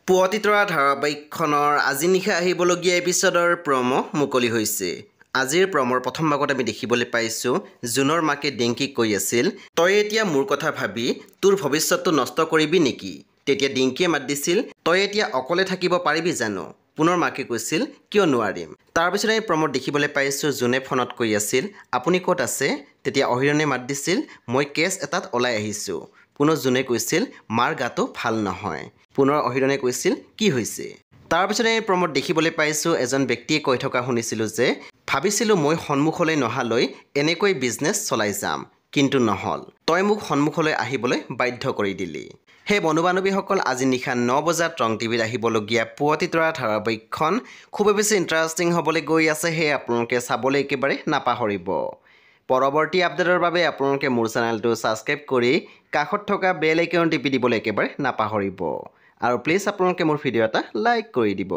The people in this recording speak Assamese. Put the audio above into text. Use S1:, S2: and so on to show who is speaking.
S1: পুৱতিতৰা ধাৰাবাহিকখনৰ আজি নিশা আহিবলগীয়া এপিছডৰ প্ৰমো মুকলি হৈছে। আজিৰ প্ৰমৰ প্ৰথম ভাগত আমি দেখিবলৈ পাইছোঁ জুনৰ মাকে ডিংকিক কৈ আছিল, তই এতিয়া মোৰ কথা ভাবি তোৰ ভৱিষ্যতটো নষ্ট কৰিবি নেকি? তেতিয়া ডিংকিয়ে মাত দিছিল, তই এতিয়া অকলে থাকিব পাৰিবি জানো? পুনৰ মাকে কৈছিল, কিয় নোৱাৰিম? তাৰপিছত আমি প্ৰমত দেখিবলৈ পাইছোঁ জুনে ফোনত কৈ আছিল, আপুনি ক'ত আছে? তেতিয়া অহিৰণে মাত দিছিল, মই কেছ এটাত ওলাই আহিছোঁ। পুনৰ জুনে কৈছিল, মাৰ গাটো ভাল নহয়। পুনৰ অহিৰণে কৈছিল, কি হৈছে? তাৰপিছতে এই প্ৰমত দেখিবলৈ পাইছোঁ এজন ব্যক্তিয়ে কৈ থকা শুনিছিলোঁ যে, ভাবিছিলোঁ মই সন্মুখলৈ নহালৈ এনেকৈ বিজনেছ চলাই যাম, কিন্তু নহ'ল। তই মোক সন্মুখলৈ আহিবলৈ বাধ্য কৰি দিলি। সেই বন্ধু বান্ধৱীসকল আজি নিশা 9 বজাত ৰং টিভিত আহিবলগীয়া পুৱতিতৰা ধাৰাবাহিকখন খুবেই বেছি ইণ্টাৰেষ্টিং হ'বলৈ গৈ আছে, সেয়ে আপোনালোকে চাবলৈ একেবাৰে নাপাহৰিব। পৰৱৰ্তী আপডেটৰ বাবে আপোনালোকে মোৰ চেনেলটো ছাবস্ক্ৰাইব কৰি কাষত থকা বেল আইকন টিপি দিবলৈ একেবাৰে নাপাহৰিব। আৰু প্লিজ আপোনালোকে মোৰ ভিডিঅ' এটা লাইক কৰি দিব।